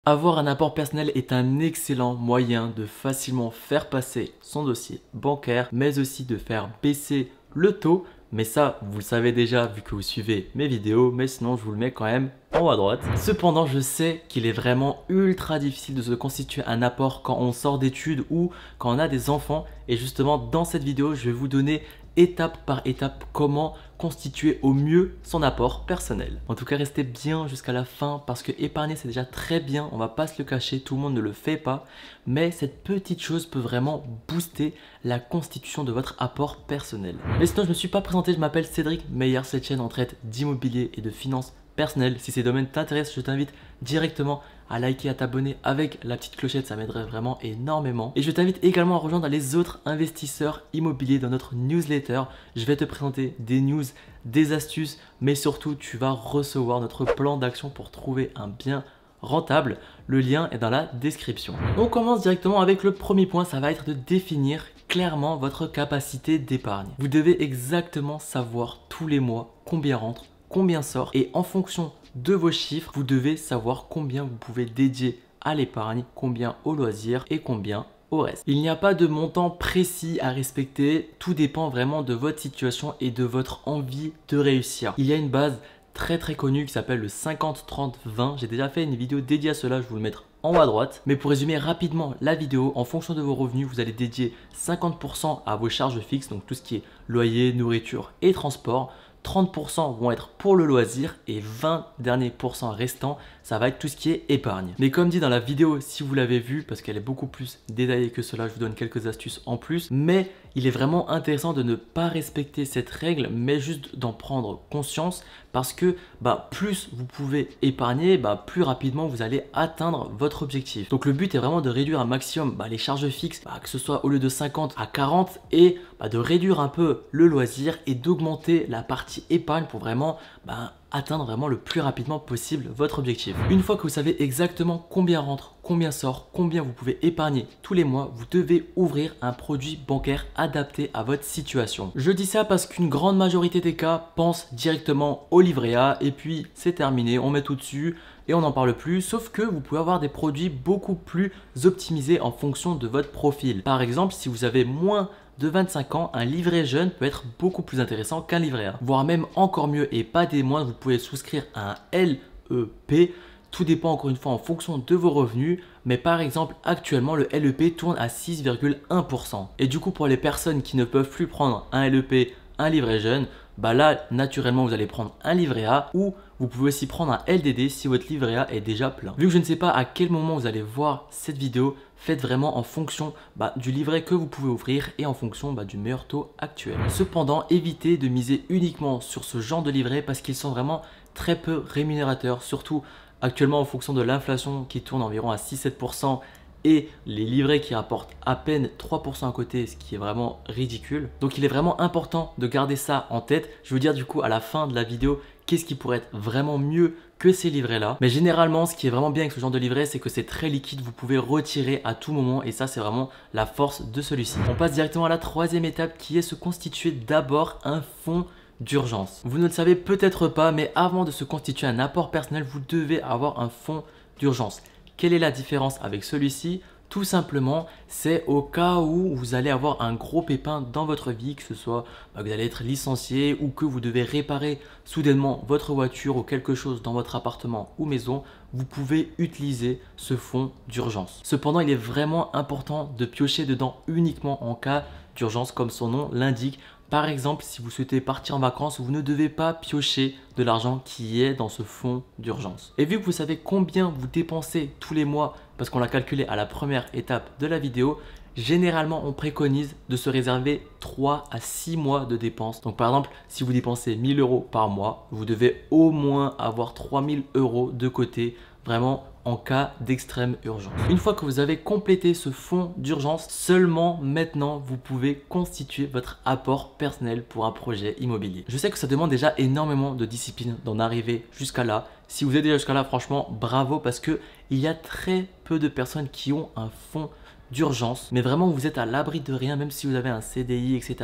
Avoir un apport personnel est un excellent moyen de facilement faire passer son dossier bancaire, mais aussi de faire baisser le taux. Mais ça, vous le savez déjà vu que vous suivez mes vidéos, mais sinon je vous le mets quand même en haut à droite. Cependant, je sais qu'il est vraiment ultra difficile de se constituer un apport quand on sort d'études ou quand on a des enfants. Et justement, dans cette vidéo, je vais vous donner étape par étape comment constituer au mieux son apport personnel. En tout cas, restez bien jusqu'à la fin parce que épargner c'est déjà très bien, on va pas se le cacher, tout le monde ne le fait pas, mais cette petite chose peut vraiment booster la constitution de votre apport personnel. Mais sinon, je me suis pas présenté, je m'appelle Cédric Meyer, cette chaîne on traite d'immobilier et de finances personnelles. Si ces domaines t'intéressent, je t'invite directement à liker, à t'abonner avec la petite clochette, ça m'aiderait vraiment énormément. Et je t'invite également à rejoindre les autres investisseurs immobiliers dans notre newsletter. Je vais te présenter des news, des astuces, mais surtout tu vas recevoir notre plan d'action pour trouver un bien rentable. Le lien est dans la description. On commence directement avec le premier point, ça va être de définir clairement votre capacité d'épargne. Vous devez exactement savoir tous les mois combien rentre, combien sort, et en fonction de vos chiffres, vous devez savoir combien vous pouvez dédier à l'épargne, combien au loisir et combien au reste. Il n'y a pas de montant précis à respecter, tout dépend vraiment de votre situation et de votre envie de réussir. Il y a une base très connue qui s'appelle le 50-30-20. J'ai déjà fait une vidéo dédiée à cela, je vais vous le mettre en haut à droite. Mais pour résumer rapidement la vidéo, en fonction de vos revenus, vous allez dédier 50% à vos charges fixes, donc tout ce qui est loyer, nourriture et transport. 30% vont être pour le loisir et 20 derniers pourcents restants, ça va être tout ce qui est épargne. Mais comme dit dans la vidéo, si vous l'avez vu, parce qu'elle est beaucoup plus détaillée que cela, je vous donne quelques astuces en plus. Mais il est vraiment intéressant de ne pas respecter cette règle, mais juste d'en prendre conscience parce que plus vous pouvez épargner, plus rapidement vous allez atteindre votre objectif. Donc le but est vraiment de réduire un maximum les charges fixes, que ce soit au lieu de 50 à 40 et de réduire un peu le loisir et d'augmenter la partie épargne pour vraiment atteindre vraiment le plus rapidement possible votre objectif. Une fois que vous savez exactement combien rentre, combien sort, combien vous pouvez épargner tous les mois, vous devez ouvrir un produit bancaire adapté à votre situation. Je dis ça parce qu'une grande majorité des cas pensent directement au livret A et puis c'est terminé, on met tout dessus et on n'en parle plus, sauf que vous pouvez avoir des produits beaucoup plus optimisés en fonction de votre profil. Par exemple, si vous avez moins de 25 ans, un livret jeune peut être beaucoup plus intéressant qu'un livret A, voire même encore mieux et pas des moindres, vous pouvez souscrire à un LEP. Tout dépend encore une fois en fonction de vos revenus, mais par exemple actuellement le LEP tourne à 6,1%. Et du coup pour les personnes qui ne peuvent plus prendre un LEP, un livret jeune, là naturellement vous allez prendre un livret A ou vous pouvez aussi prendre un LDD si votre livret A est déjà plein. Vu que je ne sais pas à quel moment vous allez voir cette vidéo, faites vraiment en fonction du livret que vous pouvez ouvrir et en fonction du meilleur taux actuel. Cependant, évitez de miser uniquement sur ce genre de livret parce qu'ils sont vraiment très peu rémunérateurs, surtout actuellement en fonction de l'inflation qui tourne environ à 6-7% et les livrets qui rapportent à peine 3% à côté, ce qui est vraiment ridicule. Donc il est vraiment important de garder ça en tête. Je vais vous dire du coup à la fin de la vidéo qu'est-ce qui pourrait être vraiment mieux que ces livrets là. Mais généralement ce qui est vraiment bien avec ce genre de livret, c'est que c'est très liquide, vous pouvez retirer à tout moment et ça c'est vraiment la force de celui-ci. On passe directement à la troisième étape qui est se constituer d'abord un fonds d'urgence. Vous ne le savez peut-être pas, mais avant de se constituer un apport personnel, vous devez avoir un fonds d'urgence. Quelle est la différence avec celui-ci? Tout simplement, c'est au cas où vous allez avoir un gros pépin dans votre vie, que ce soit que vous allez être licencié ou que vous devez réparer soudainement votre voiture ou quelque chose dans votre appartement ou maison, vous pouvez utiliser ce fonds d'urgence. Cependant, il est vraiment important de piocher dedans uniquement en cas d'urgence comme son nom l'indique. Par exemple, si vous souhaitez partir en vacances, vous ne devez pas piocher de l'argent qui est dans ce fonds d'urgence. Et vu que vous savez combien vous dépensez tous les mois, parce qu'on l'a calculé à la première étape de la vidéo, généralement on préconise de se réserver 3 à 6 mois de dépenses. Donc par exemple, si vous dépensez 1 000 € par mois, vous devez au moins avoir 3 000 € de côté, vraiment en cas d'extrême urgence. Une fois que vous avez complété ce fonds d'urgence, seulement maintenant vous pouvez constituer votre apport personnel pour un projet immobilier. Je sais que ça demande déjà énormément de discipline d'en arriver jusqu'à là. Si vous êtes déjà jusqu'à là, franchement bravo parce que il y a très peu de personnes qui ont un fonds d'urgence, mais vraiment vous êtes à l'abri de rien, même si vous avez un CDI, etc.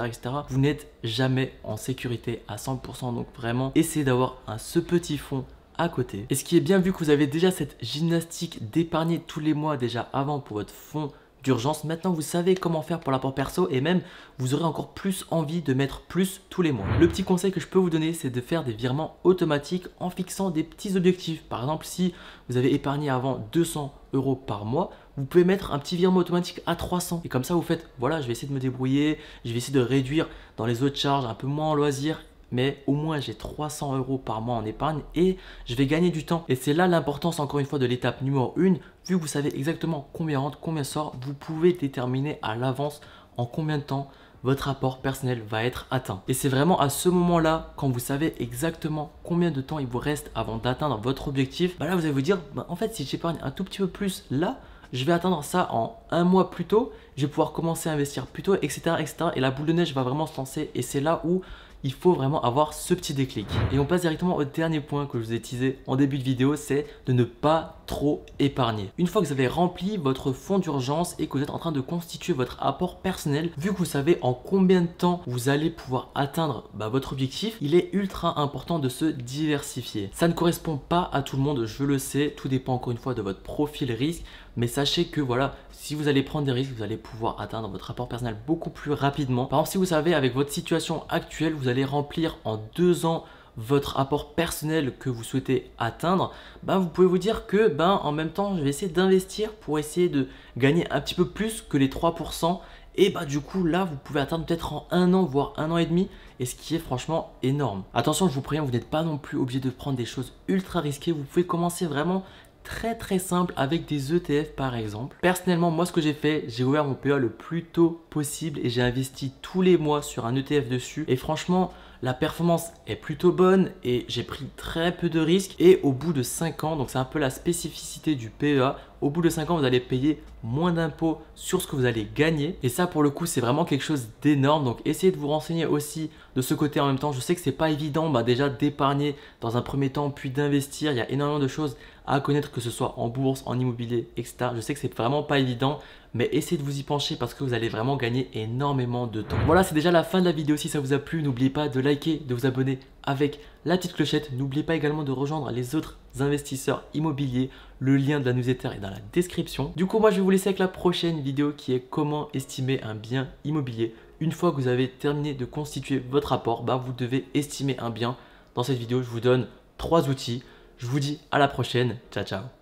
Vous n'êtes jamais en sécurité à 100%, donc vraiment essayez d'avoir ce petit fonds à côté. Et ce qui est bien, vu que vous avez déjà cette gymnastique d'épargner tous les mois déjà avant pour votre fonds d'urgence, maintenant vous savez comment faire pour l'apport perso et même vous aurez encore plus envie de mettre plus tous les mois. Le petit conseil que je peux vous donner, c'est de faire des virements automatiques en fixant des petits objectifs. Par exemple, si vous avez épargné avant 200 € par mois, vous pouvez mettre un petit virement automatique à 300 et comme ça vous faites, voilà, je vais essayer de me débrouiller, je vais essayer de réduire dans les autres charges, un peu moins en loisirs, mais au moins j'ai 300 € par mois en épargne et je vais gagner du temps. Et c'est là l'importance encore une fois de l'étape numéro 1. Vu que vous savez exactement combien rentre, combien sort, vous pouvez déterminer à l'avance en combien de temps votre apport personnel va être atteint. Et c'est vraiment à ce moment-là, quand vous savez exactement combien de temps il vous reste avant d'atteindre votre objectif, là vous allez vous dire, en fait si j'épargne un tout petit peu plus là, je vais atteindre ça en un mois plus tôt, je vais pouvoir commencer à investir plus tôt, etc., etc. Et la boule de neige va vraiment se lancer et c'est là où il faut vraiment avoir ce petit déclic. Et on passe directement au dernier point que je vous ai teasé en début de vidéo, c'est de ne pas trop épargner. Une fois que vous avez rempli votre fonds d'urgence et que vous êtes en train de constituer votre apport personnel, vu que vous savez en combien de temps vous allez pouvoir atteindre votre objectif, il est ultra important de se diversifier. Ça ne correspond pas à tout le monde, je le sais, tout dépend encore une fois de votre profil risque, mais sachez que voilà, si vous allez prendre des risques, vous allez pouvoir atteindre votre apport personnel beaucoup plus rapidement. Par exemple, si vous savez avec votre situation actuelle, vous allez remplir en 2 ans votre apport personnel que vous souhaitez atteindre, vous pouvez vous dire que en même temps, je vais essayer d'investir pour essayer de gagner un petit peu plus que les 3%. Et du coup, là, vous pouvez atteindre peut-être en 1 an, voire 1 an et demi, et ce qui est franchement énorme. Attention, je vous préviens, vous n'êtes pas non plus obligé de prendre des choses ultra risquées. Vous pouvez commencer vraiment très simple avec des ETF par exemple. Personnellement, moi ce que j'ai fait, j'ai ouvert mon PEA le plus tôt possible et j'ai investi tous les mois sur un ETF dessus. Et franchement, la performance est plutôt bonne et j'ai pris très peu de risques. Et au bout de 5 ans, donc c'est un peu la spécificité du PEA, au bout de 5 ans, vous allez payer moins d'impôts sur ce que vous allez gagner. Et ça, pour le coup, c'est vraiment quelque chose d'énorme. Donc, essayez de vous renseigner aussi de ce côté en même temps. Je sais que c'est pas évident déjà d'épargner dans un premier temps, puis d'investir. Il y a énormément de choses à connaître, que ce soit en bourse, en immobilier, etc. Je sais que c'est vraiment pas évident, mais essayez de vous y pencher parce que vous allez vraiment gagner énormément de temps. Voilà, c'est déjà la fin de la vidéo. Si ça vous a plu, n'oubliez pas de liker, de vous abonner avec la petite clochette. N'oubliez pas également de rejoindre les autres investisseurs immobiliers. Le lien de la newsletter est dans la description. Du coup, moi, je vais vous laisser avec la prochaine vidéo qui est comment estimer un bien immobilier. Une fois que vous avez terminé de constituer votre apport, vous devez estimer un bien. Dans cette vidéo, je vous donne 3 outils. Je vous dis à la prochaine. Ciao, ciao.